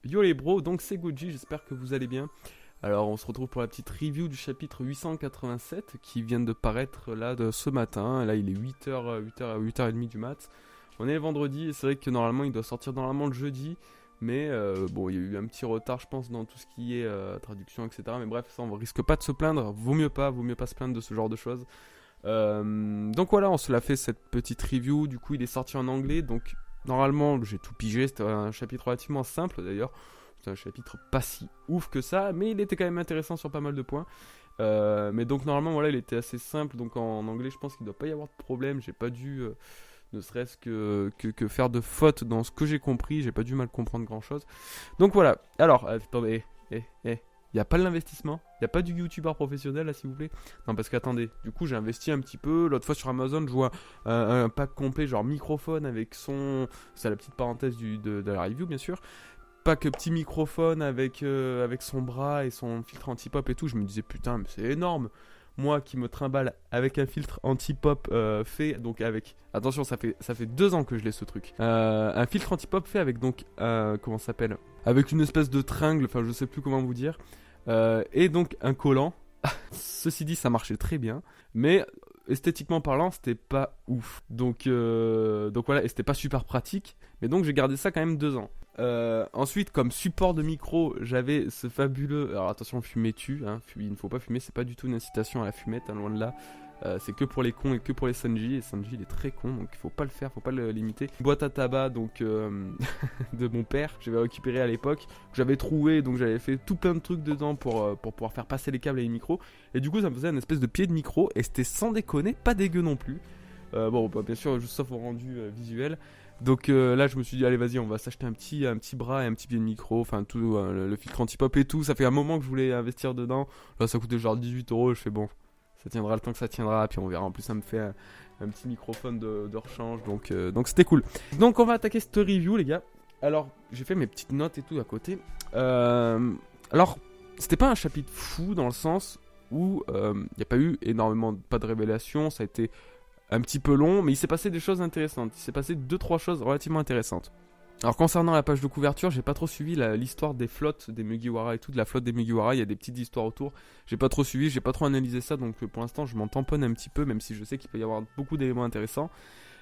Yo les bros, donc c'est Goji, j'espère que vous allez bien. Alors on se retrouve pour la petite review du chapitre 887 qui vient de paraître là de ce matin. Là il est 8h, 8h, 8h30 du mat. On est vendredi et c'est vrai que normalement il doit sortir normalement le jeudi. Mais bon, il y a eu un petit retard je pense dans tout ce qui est traduction etc. Mais bref, ça on risque pas de se plaindre, vaut mieux pas se plaindre de ce genre de choses. Donc voilà, on se l'a fait cette petite review, du coup il est sorti en anglais, donc normalement j'ai tout pigé, c'était un chapitre relativement simple d'ailleurs, c'est un chapitre pas si ouf que ça, mais il était quand même intéressant sur pas mal de points. Mais donc normalement voilà, il était assez simple, donc en anglais je pense qu'il doit pas y avoir de problème, j'ai pas dû ne serait-ce que faire de fautes dans ce que j'ai compris, j'ai pas dû mal comprendre grand chose. Donc voilà, alors attendez, il n'y a pas de l'investissement, il n'y a pas du youtubeur professionnel là s'il vous plaît. Non parce qu'attendez, du coup j'ai investi un petit peu, l'autre fois sur Amazon je vois un pack complet genre microphone avec son... C'est la petite parenthèse de la review bien sûr. Pack petit microphone avec son bras et son filtre anti-pop et tout, je me disais putain mais c'est énorme. Moi qui me trimballe avec un filtre anti-pop fait donc avec... Attention ça fait 2 ans que je l'ai ce truc. Un filtre anti-pop fait avec donc... comment ça s'appelle, avec une espèce de tringle, enfin je sais plus comment vous dire. Et donc un collant. Ceci dit, ça marchait très bien, mais esthétiquement parlant, c'était pas ouf. Donc voilà, et c'était pas super pratique. Mais donc j'ai gardé ça quand même 2 ans. Ensuite, comme support de micro, j'avais ce fabuleux. Alors attention, fumée tue. Hein, il ne faut pas fumer. C'est pas du tout une incitation à la fumette, hein, loin de là. C'est que pour les cons et que pour les Sanji. Et Sanji il est très con, donc il faut pas le faire, faut pas le limiter. Boîte à tabac donc de mon père, que j'avais récupéré à l'époque, que j'avais trouvé, donc j'avais fait tout plein de trucs dedans pour pouvoir faire passer les câbles et les micros. Et du coup ça me faisait une espèce de pied de micro et c'était sans déconner pas dégueu non plus. Bon bah, bien sûr juste sauf au rendu visuel. Donc là je me suis dit allez vas-y on va s'acheter un petit bras et un petit pied de micro, enfin tout le filtre anti-pop et tout. Ça fait un moment que je voulais investir dedans. Là ça coûtait genre 18€, je fais bon. Ça tiendra le temps que ça tiendra, puis on verra. En plus, ça me fait un petit microphone de rechange, donc c'était cool. Donc, on va attaquer cette review, les gars. Alors, j'ai fait mes petites notes et tout à côté. Alors, c'était pas un chapitre fou dans le sens où il n'y a pas eu énormément, pas de révélations. Ça a été un petit peu long, mais il s'est passé des choses intéressantes. Il s'est passé 2-3 choses relativement intéressantes. Alors concernant la page de couverture, j'ai pas trop suivi l'histoire des flottes des Mugiwara et tout, de la flotte des Mugiwara, il y a des petites histoires autour. J'ai pas trop suivi, j'ai pas trop analysé ça, donc pour l'instant je m'en tamponne un petit peu, même si je sais qu'il peut y avoir beaucoup d'éléments intéressants.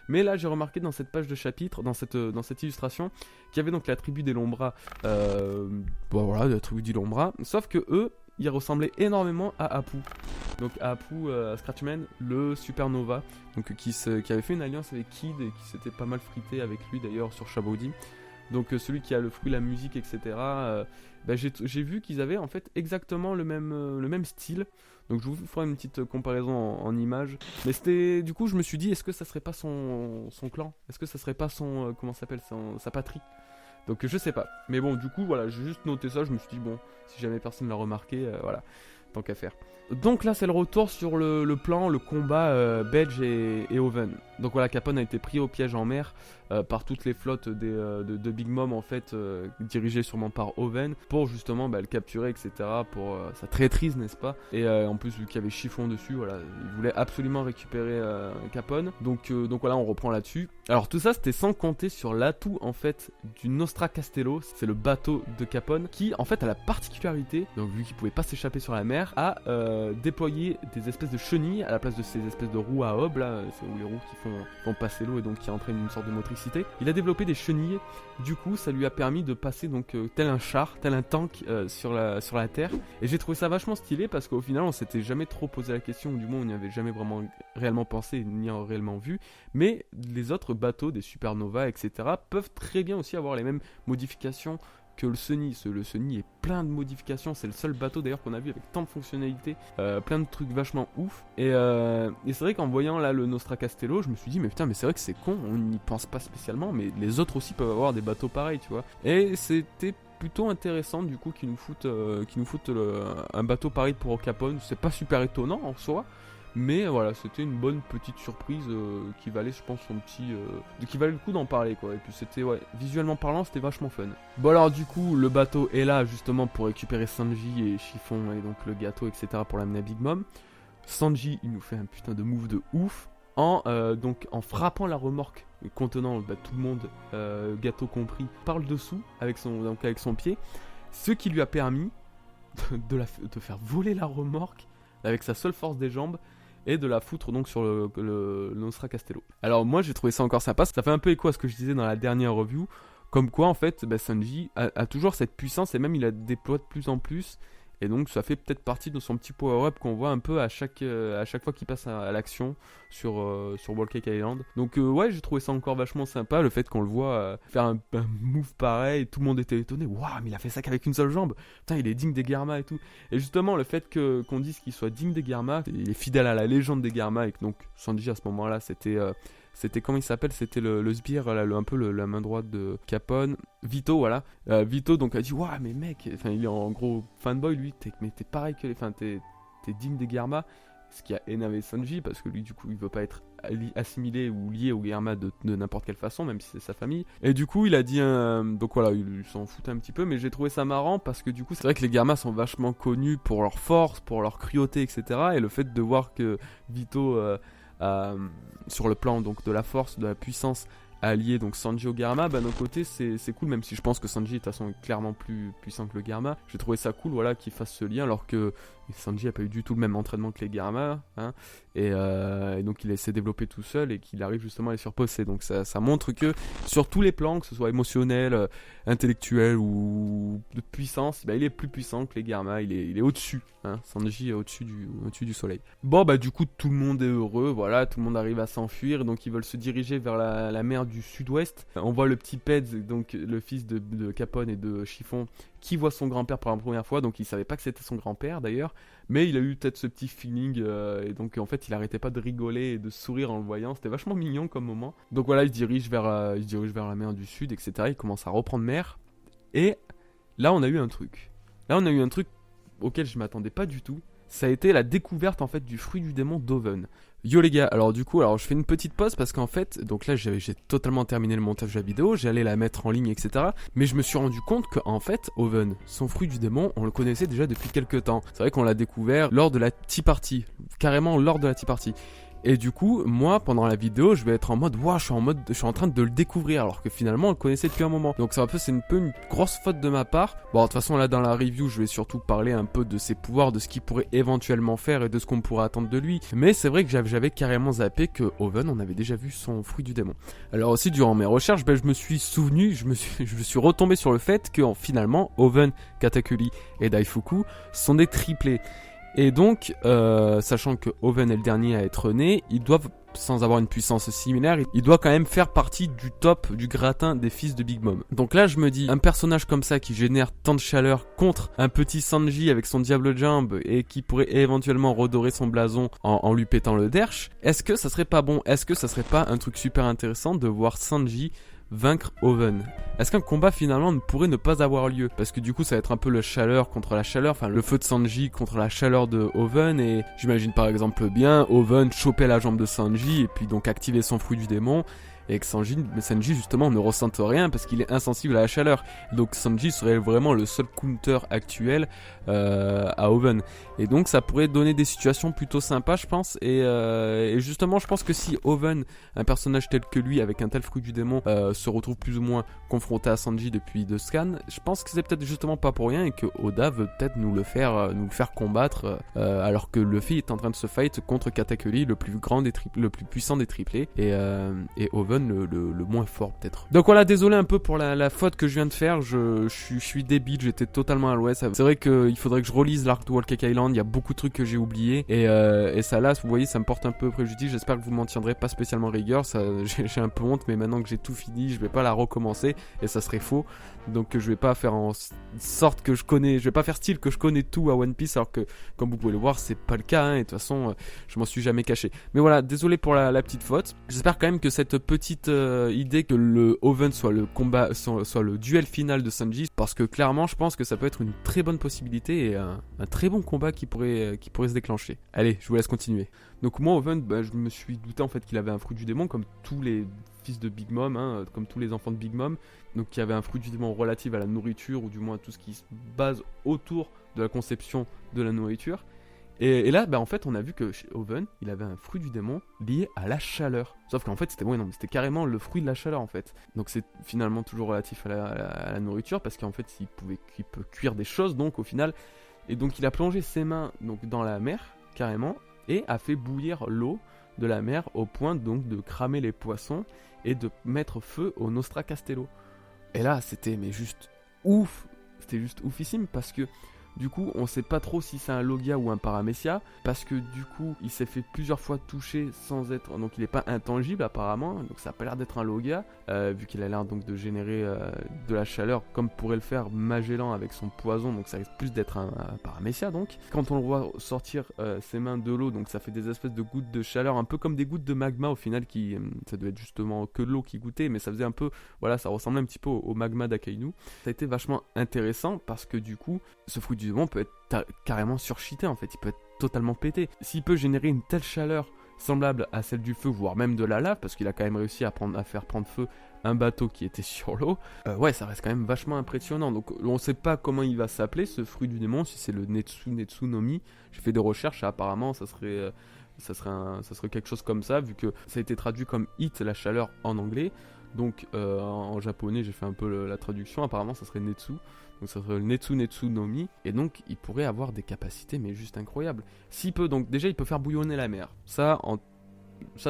Mais là j'ai remarqué dans cette page de chapitre, dans cette illustration, qu'il y avait donc la tribu des Lombra, bon voilà, la tribu des Lombra, sauf que eux, ils ressemblaient énormément à Apu. Donc Apu Scratchman, le Supernova, donc qui avait fait une alliance avec Kid et qui s'était pas mal frité avec lui d'ailleurs sur Shaboudi. Donc celui qui a le fruit, la musique, etc. Bah, j'ai vu qu'ils avaient en fait exactement le même style. Donc je vous ferai une petite comparaison en images. Mais c'était, du coup je me suis dit, est-ce que ça serait pas son clan? Est-ce que ça serait pas son, comment ça s'appelle, sa patrie? Donc je sais pas. Mais bon, du coup, voilà, j'ai juste noté ça. Je me suis dit, bon, si jamais personne l'a remarqué, voilà, tant qu'à faire. Donc là, c'est le retour sur le plan, le combat Bedge et Oven. Donc voilà, Capone a été pris au piège en mer par toutes les flottes de Big Mom, en fait, dirigées sûrement par Oven, pour justement le capturer, etc. Pour sa traîtrise, n'est-ce pas? Et en plus, vu qu'il y avait Chiffon dessus, voilà, il voulait absolument récupérer Capone. Donc voilà, on reprend là-dessus. Alors tout ça, c'était sans compter sur l'atout, en fait, du Nostra Castello. C'est le bateau de Capone, qui, en fait, a la particularité, donc vu qu'il pouvait pas s'échapper sur la mer, à déployer des espèces de chenilles à la place de ces espèces de roues à hob là, c'est où les roues qui font passer l'eau et donc qui entraînent une sorte de motricité. Il a développé des chenilles, du coup ça lui a permis de passer donc tel un char, tel un tank sur la terre. Et j'ai trouvé ça vachement stylé parce qu'au final on s'était jamais trop posé la question, ou du moins on n'y avait jamais vraiment réellement pensé ni réellement vu. Mais les autres bateaux, des supernovas, etc. peuvent très bien aussi avoir les mêmes modifications que le Sunny. Le Sunny est plein de modifications, c'est le seul bateau d'ailleurs qu'on a vu avec tant de fonctionnalités, plein de trucs vachement ouf. Et c'est vrai qu'en voyant là le Nostra Castello, je me suis dit mais putain, mais c'est vrai que c'est con, on n'y pense pas spécialement, mais les autres aussi peuvent avoir des bateaux pareils, tu vois. Et c'était plutôt intéressant du coup qu'ils nous foutent un bateau pareil pour Capone. C'est pas super étonnant en soi, mais voilà, c'était une bonne petite surprise qui valait, je pense, qui valait le coup d'en parler, quoi. Et puis c'était, ouais, visuellement parlant, c'était vachement fun. Bon alors du coup, le bateau est là justement pour récupérer Sanji et Chiffon et donc le gâteau, etc. pour l'amener à Big Mom. Sanji, il nous fait un putain de move de ouf en frappant la remorque contenant tout le monde, Gato compris, par le dessous avec son pied, ce qui lui a permis de faire voler la remorque avec sa seule force des jambes et de la foutre donc sur le Nostra Castello. Alors moi j'ai trouvé ça encore sympa, ça fait un peu écho à ce que je disais dans la dernière review, comme quoi en fait Sanji a toujours cette puissance et même il la déploie de plus en plus. Et donc ça fait peut-être partie de son petit power-up qu'on voit un peu à chaque fois qu'il passe à l'action sur Whole Cake Island. Donc ouais, j'ai trouvé ça encore vachement sympa, le fait qu'on le voit faire un move pareil, tout le monde était étonné. Waouh, mais il a fait ça qu'avec une seule jambe. Putain, il est digne des Garma et tout. Et justement, le fait qu'on dise qu'il soit digne des Garma, il est fidèle à la légende des Garma et que donc Sanji à ce moment-là, c'était comment il s'appelle, c'était le sbire, un peu la main droite de Capone. Vito, voilà. Vito donc a dit waouh, mais mec, il est en gros fanboy lui, t'es pareil que t'es digne des Garma. Ce qui a énervé Sanji parce que lui du coup il veut pas être assimilé ou lié aux Garma de n'importe quelle façon, même si c'est sa famille. Et du coup il a dit donc voilà, il s'en foutait un petit peu, mais j'ai trouvé ça marrant parce que du coup c'est vrai que les Garma sont vachement connus pour leur force, pour leur cruauté, etc. Et le fait de voir que Vito sur le plan donc de la force, de la puissance, allié donc Sanji au Garma, d'un côté c'est cool, même si je pense que Sanji de toute façon est clairement plus puissant que le Garma. J'ai trouvé ça cool, voilà, qu'il fasse ce lien, alors que Sanji a pas eu du tout le même entraînement que les Garma, hein, et donc il s'est développé tout seul et qu'il arrive justement à les surpasser. Donc ça montre que sur tous les plans, que ce soit émotionnel, intellectuel ou de puissance, il est plus puissant que les Garma, il est au-dessus, hein. Sanji est au-dessus du soleil. Bon du coup tout le monde est heureux, voilà, tout le monde arrive à s'enfuir, donc ils veulent se diriger vers la mer du sud-ouest. On voit le petit Peds, donc le fils de Capone et de Chiffon, qui voit son grand-père pour la première fois, donc il savait pas que c'était son grand-père d'ailleurs, mais il a eu peut-être ce petit feeling, et donc en fait il arrêtait pas de rigoler et de sourire en le voyant, c'était vachement mignon comme moment. Donc voilà, il se dirige vers la mer du sud, etc. Il commence à reprendre mer, et là on a eu un truc. Auquel je m'attendais pas du tout. Ça a été la découverte en fait du fruit du démon d'Oven. Yo les gars, alors du coup, je fais une petite pause parce qu'en fait, donc là j'ai totalement terminé le montage de la vidéo, j'allais la mettre en ligne, etc. Mais je me suis rendu compte qu'en fait, Oven, son fruit du démon, on le connaissait déjà depuis quelques temps. C'est vrai qu'on l'a découvert lors de la Tea Party, carrément lors de la Tea Party. Et du coup, moi, pendant la vidéo, je vais être en mode, waouh, je suis en train de le découvrir, alors que finalement, on le connaissait depuis un moment. Donc c'est un peu une grosse faute de ma part. Bon, de toute façon, là, dans la review, je vais surtout parler un peu de ses pouvoirs, de ce qu'il pourrait éventuellement faire et de ce qu'on pourrait attendre de lui. Mais c'est vrai que j'avais carrément zappé que Oven, on avait déjà vu son fruit du démon. Alors aussi, durant mes recherches, je me suis souvenu, je me suis retombé sur le fait que finalement, Oven, Katakuri et Daifuku sont des triplés. Et donc, sachant que Oven est le dernier à être né, ils doivent, sans avoir une puissance similaire, il doit quand même faire partie du top du gratin des fils de Big Mom. Donc là, je me dis, un personnage comme ça qui génère tant de chaleur contre un petit Sanji avec son diable jambe et qui pourrait éventuellement redorer son blason en lui pétant le derche, est-ce que ça serait pas bon? Est-ce que ça serait pas un truc super intéressant de voir Sanji vaincre Oven? Est-ce qu'un combat finalement ne pourrait ne pas avoir lieu? Parce que du coup ça va être un peu le chaleur contre la chaleur, enfin le feu de Sanji contre la chaleur de Oven, et j'imagine par exemple bien Oven choper la jambe de Sanji et puis donc activer son fruit du démon, et que Sanji justement ne ressente rien parce qu'il est insensible à la chaleur. Donc Sanji serait vraiment le seul counter actuel à Oven, et donc ça pourrait donner des situations plutôt sympas, je pense. Et justement je pense que si Oven, un personnage tel que lui avec un tel fruit du démon, se retrouve plus ou moins confronté à Sanji depuis deux scans, je pense que c'est peut-être justement pas pour rien et que Oda veut peut-être nous le faire combattre alors que Luffy est en train de se fight contre Katakuri, le plus puissant des triplés, et Oven le moins fort peut-être. Donc voilà, désolé un peu pour la faute que je viens de faire, je suis débile, j'étais totalement à l'ouest. C'est vrai qu'il faudrait que je relise l'arc de Whole Cake Island, il y a beaucoup de trucs que j'ai oubliés, et ça là, vous voyez, ça me porte un peu préjudice. J'espère que vous m'en tiendrez pas spécialement rigueur, j'ai un peu honte, mais maintenant que j'ai tout fini, je vais pas la recommencer, et ça serait faux. Donc je vais pas faire en sorte que je vais pas faire style que je connais tout à One Piece, alors que comme vous pouvez le voir c'est pas le cas, hein, et de toute façon je m'en suis jamais caché. Mais voilà, désolé pour la petite faute. J'espère quand même que cette petite idée que le Oven soit le combat, soit le duel final de Sanji, parce que clairement je pense que ça peut être une très bonne possibilité et un très bon combat qui pourrait se déclencher. Allez, je vous laisse continuer. Donc moi Oven, je me suis douté en fait qu'il avait un fruit du démon comme tous les fils de Big Mom, hein, comme tous les enfants de Big Mom, donc qui avait un fruit du démon relatif à la nourriture, ou du moins tout ce qui se base autour de la conception de la nourriture. Et là, bah, en fait, on a vu que chez Owen, il avait un fruit du démon lié à la chaleur. Sauf qu'en fait, c'était carrément le fruit de la chaleur, en fait. Donc c'est finalement toujours relatif à la nourriture, parce qu'en fait, il peut cuire des choses, donc au final. Et donc il a plongé ses mains donc, dans la mer, carrément, et a fait bouillir l'eau de la mer au point donc de cramer les poissons et de mettre feu au Nostra Castello. Et là, c'était juste ouf. C'était juste oufissime, parce que du coup, on sait pas trop si c'est un Logia ou un Paramecia, parce que du coup, il s'est fait plusieurs fois toucher sans être... Donc il est pas intangible apparemment, donc ça a pas l'air d'être un Logia, vu qu'il a l'air donc de générer de la chaleur, comme pourrait le faire Magellan avec son poison, donc ça risque plus d'être un Paramecia donc. Quand on le voit sortir ses mains de l'eau, donc ça fait des espèces de gouttes de chaleur, un peu comme des gouttes de magma au final, ça devait être justement que de l'eau qui goûtait, mais ça faisait un peu... Voilà, ça ressemblait un petit peu au magma d'Akainu. Ça a été vachement intéressant, parce que du coup, ce fruit du démon peut être carrément surcheaté en fait, il peut être totalement pété. S'il peut générer une telle chaleur semblable à celle du feu, voire même de la lave, parce qu'il a quand même réussi à faire prendre feu un bateau qui était sur l'eau, ouais, ça reste quand même vachement impressionnant. Donc on sait pas comment il va s'appeler ce fruit du démon, si c'est le Netsu no Mi. J'ai fait des recherches et apparemment ça serait quelque chose comme ça, vu que ça a été traduit comme heat, la chaleur en anglais. Donc en japonais j'ai fait un peu la traduction, apparemment ça serait Netsu. Donc ça serait le Netsu no Mi, et donc il pourrait avoir des capacités mais juste incroyables. S'il peut, donc déjà il peut faire bouillonner la mer. Ça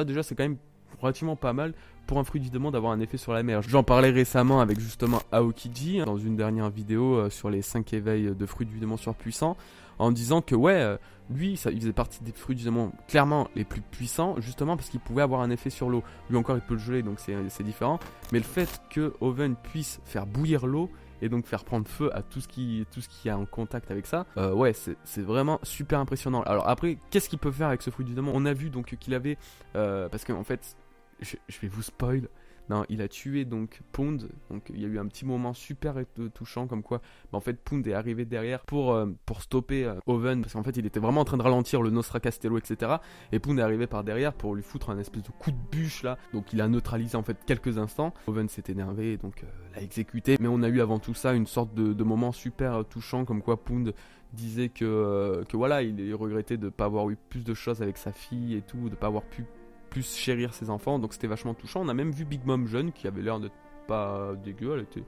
déjà c'est quand même relativement pas mal pour un fruit du démon d'avoir un effet sur la mer. J'en parlais récemment avec justement Aokiji dans une dernière vidéo sur les 5 éveils de fruits du démon surpuissants, en disant que ouais, lui il faisait partie des fruits du démon clairement les plus puissants, justement parce qu'il pouvait avoir un effet sur l'eau. Lui encore il peut le geler, donc c'est différent, mais le fait que Owen puisse faire bouillir l'eau et donc faire prendre feu à tout ce qui est en contact avec ça, ouais, c'est vraiment super impressionnant. Alors après, qu'est-ce qu'il peut faire avec ce fruit du démon? On a vu donc qu'il avait, parce qu'en fait, je vais vous spoil, non, il a tué donc Pond, donc il y a eu un petit moment super touchant comme quoi, en fait Pond est arrivé derrière pour stopper Owen, parce qu'en fait il était vraiment en train de ralentir le Nostra Castello, etc. Et Pond est arrivé par derrière pour lui foutre un espèce de coup de bûche là, donc il a neutralisé en fait quelques instants. Owen s'est énervé et donc l'a exécuté, mais on a eu avant tout ça une sorte de moment super touchant comme quoi Pond disait que voilà, il regrettait de ne pas avoir eu plus de choses avec sa fille et tout, de ne pas avoir pu plus chérir ses enfants, donc c'était vachement touchant. On a même vu Big Mom jeune qui avait l'air d'être pas dégueu, elle était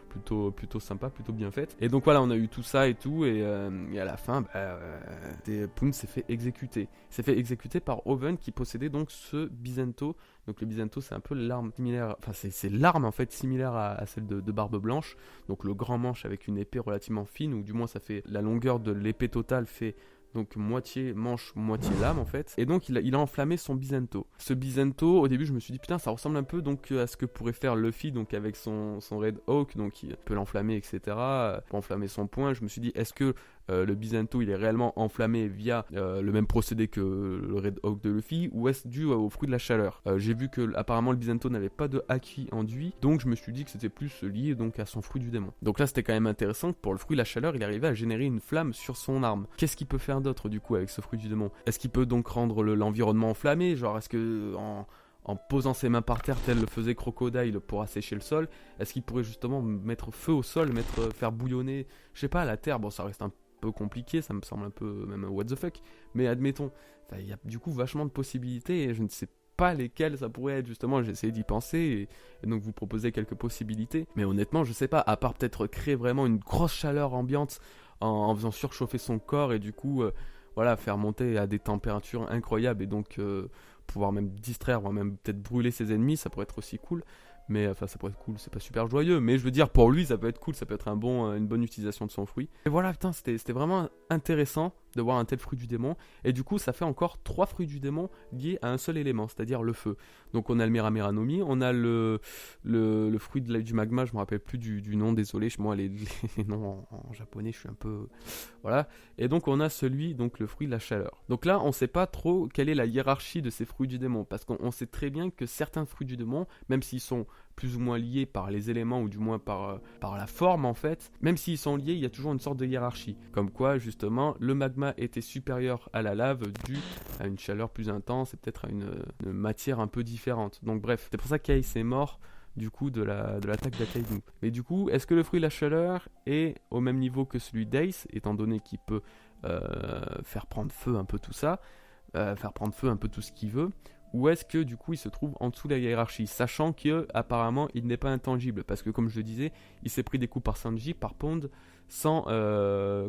plutôt sympa, plutôt bien faite. Et donc voilà, on a eu tout ça et tout, et à la fin, Pond s'est fait exécuter. Il s'est fait exécuter par Owen qui possédait donc ce Bizento. Donc le Bizento, c'est un peu l'arme similaire, enfin c'est l'arme en fait similaire à celle de Barbe Blanche. Donc le grand manche avec une épée relativement fine, ou du moins ça fait la longueur de l'épée totale fait donc moitié manche, moitié lame en fait. Et donc il a enflammé son Bizento. Ce Bizento, au début je me suis dit putain, ça ressemble un peu donc à ce que pourrait faire Luffy donc avec son Red Hawk, donc il peut l'enflammer, etc. Pour enflammer son poing. Je me suis dit, est-ce que le Bizento il est réellement enflammé via le même procédé que le Red Hawk de Luffy, ou est-ce dû au fruit de la chaleur? J'ai vu que apparemment le Bizento n'avait pas de haki enduit, donc je me suis dit que c'était plus lié donc à son fruit du démon. Donc là c'était quand même intéressant que pour le fruit de la chaleur il arrivait à générer une flamme sur son arme. Qu'est-ce qu'il peut faire d'autre du coup avec ce fruit du démon? Est-ce qu'il peut donc rendre l'environnement enflammé? Genre est-ce que en posant ses mains par terre tel le faisait Crocodile pour assécher le sol, est-ce qu'il pourrait justement mettre feu au sol, faire bouillonner, je sais pas, la terre? Bon, ça reste un peu compliqué, ça me semble un peu même what the fuck, mais admettons, il y a du coup vachement de possibilités et je ne sais pas lesquelles ça pourrait être. Justement, j'ai essayé d'y penser et donc vous proposer quelques possibilités, mais honnêtement je sais pas, à part peut-être créer vraiment une grosse chaleur ambiante en faisant surchauffer son corps et du coup voilà, faire monter à des températures incroyables et donc pouvoir même distraire, voire même peut-être brûler ses ennemis, ça pourrait être aussi cool. Mais enfin, ça pourrait être cool, c'est pas super joyeux, mais je veux dire, pour lui, ça peut être cool, ça peut être une bonne utilisation de son fruit. Et voilà, putain, c'était vraiment intéressant de voir un tel fruit du démon. Et du coup, ça fait encore 3 fruits du démon liés à un seul élément, c'est-à-dire le feu. Donc on a le Meramera no Mi, on a le fruit du magma, je me rappelle plus du nom, désolé, moi les noms en japonais, je suis un peu... Voilà. Et donc on a donc le fruit de la chaleur. Donc là, on sait pas trop quelle est la hiérarchie de ces fruits du démon, parce qu'on sait très bien que certains fruits du démon, même s'ils sont plus ou moins liés par les éléments, ou du moins par la forme en fait, même s'ils sont liés, il y a toujours une sorte de hiérarchie. Comme quoi, justement, le magma était supérieur à la lave dû à une chaleur plus intense et peut-être à une matière un peu différente. Donc bref, c'est pour ça qu'Ace est mort du coup de l'attaque d'Akainu. Mais du coup, est-ce que le fruit de la chaleur est au même niveau que celui d'Ace, étant donné qu'il peut faire prendre feu un peu tout ça, faire prendre feu un peu tout ce qu'il veut, ou est-ce que du coup il se trouve en dessous de la hiérarchie, sachant que apparemment il n'est pas intangible, parce que comme je le disais, il s'est pris des coups par Sanji, par Pond, sans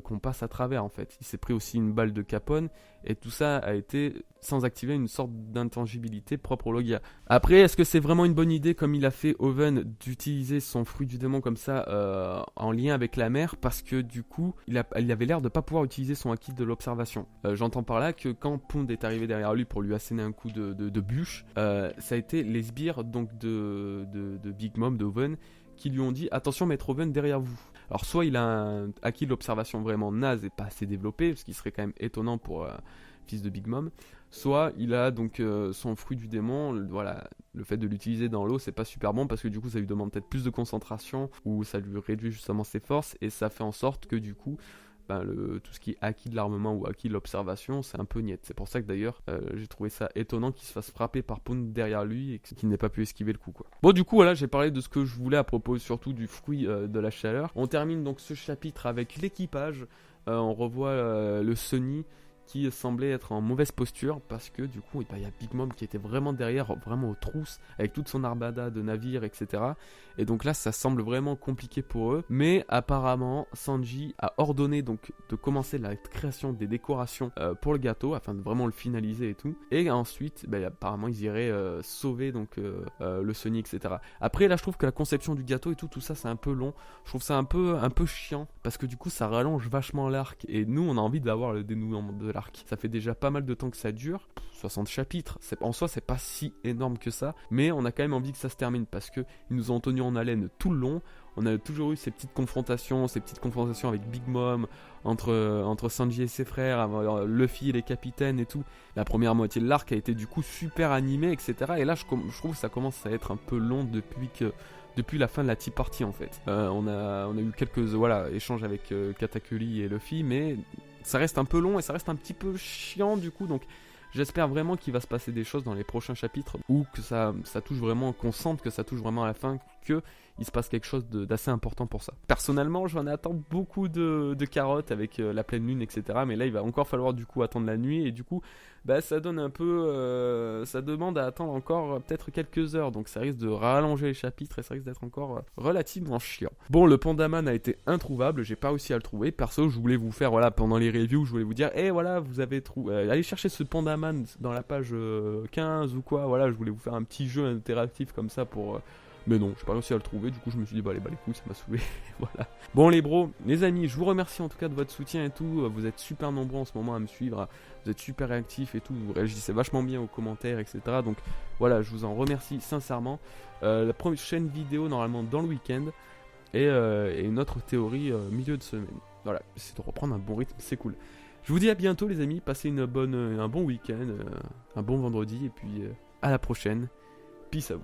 qu'on passe à travers en fait. Il s'est pris aussi une balle de Capone, et tout ça a été sans activer une sorte d'intangibilité propre au Logia. Après, est-ce que c'est vraiment une bonne idée, comme il a fait Oven, d'utiliser son fruit du démon comme ça en lien avec la mer, parce que du coup il avait l'air de pas pouvoir utiliser son acquis de l'observation. J'entends par là que quand Pond est arrivé derrière lui pour lui asséner un coup de bûche, ça a été les sbires donc de Big Mom, de Oven, qui lui ont dit attention Maître Oven derrière vous. Alors soit il a un acquis de l'observation vraiment naze et pas assez développé, ce qui serait quand même étonnant pour fils de Big Mom, soit il a donc son fruit du démon, voilà, le fait de l'utiliser dans l'eau c'est pas super bon parce que du coup ça lui demande peut-être plus de concentration ou ça lui réduit justement ses forces et ça fait en sorte que du coup tout ce qui est acquis de l'armement ou acquis de l'observation, c'est un peu niette. C'est pour ça que d'ailleurs, j'ai trouvé ça étonnant qu'il se fasse frapper par Pond derrière lui et qu'il n'ait pas pu esquiver le coup, quoi. Bon, du coup, voilà, j'ai parlé de ce que je voulais à propos surtout du fruit de la chaleur. On termine donc ce chapitre avec l'équipage. On revoit le Sunny qui semblait être en mauvaise posture parce que du coup il y a Big Mom qui était vraiment derrière, vraiment aux trousses avec toute son armada de navires, etc. Et donc là ça semble vraiment compliqué pour eux, mais apparemment Sanji a ordonné donc de commencer la création des décorations pour le gâteau afin de vraiment le finaliser et tout, et ensuite apparemment ils iraient sauver donc le Sunny, etc. Après là je trouve que la conception du gâteau et tout ça c'est un peu long, je trouve ça un peu chiant parce que du coup ça rallonge vachement l'arc et nous on a envie d'avoir le dénouement de l'arc. Ça fait déjà pas mal de temps que ça dure, 60 chapitres, en soi c'est pas si énorme que ça, mais on a quand même envie que ça se termine parce que ils nous ont tenus en haleine tout le long. On a toujours eu ces petites confrontations avec Big Mom, entre Sanji et ses frères, Luffy et les capitaines et tout. La première moitié de l'arc a été du coup super animée, etc. Et là je trouve que ça commence à être un peu long depuis la fin de la Tea Party en fait. On a eu quelques échanges avec Katakuri et Luffy, mais ça reste un peu long et ça reste un petit peu chiant du coup, donc j'espère vraiment qu'il va se passer des choses dans les prochains chapitres ou que ça touche vraiment, qu'on sente que ça touche vraiment à la fin, qu'il se passe quelque chose d'assez important pour ça. Personnellement, j'en attends beaucoup de carottes avec la pleine lune, etc. Mais là, il va encore falloir du coup attendre la nuit et du coup, ça donne un peu, ça demande à attendre encore peut-être quelques heures, donc ça risque de rallonger les chapitres et ça risque d'être encore relativement chiant. Bon, le Pandaman a été introuvable, j'ai pas réussi à le trouver. Perso, je voulais vous faire, pendant les reviews, je voulais vous dire, voilà, vous avez trouvé, allez chercher ce Pandaman dans la page 15 ou quoi, voilà, je voulais vous faire un petit jeu interactif comme ça pour... mais non, j'ai pas réussi à le trouver, du coup je me suis dit les couilles, ça m'a saoulé, voilà. Bon les bros, les amis, je vous remercie en tout cas de votre soutien et tout, vous êtes super nombreux en ce moment à me suivre, vous êtes super réactifs et tout, vous réagissez vachement bien aux commentaires, etc. Donc voilà, je vous en remercie sincèrement. La prochaine vidéo normalement dans le week-end, et une autre théorie milieu de semaine. Voilà, c'est de reprendre un bon rythme, c'est cool. Je vous dis à bientôt les amis, passez un bon week-end, un bon vendredi, et puis à la prochaine. Peace à vous.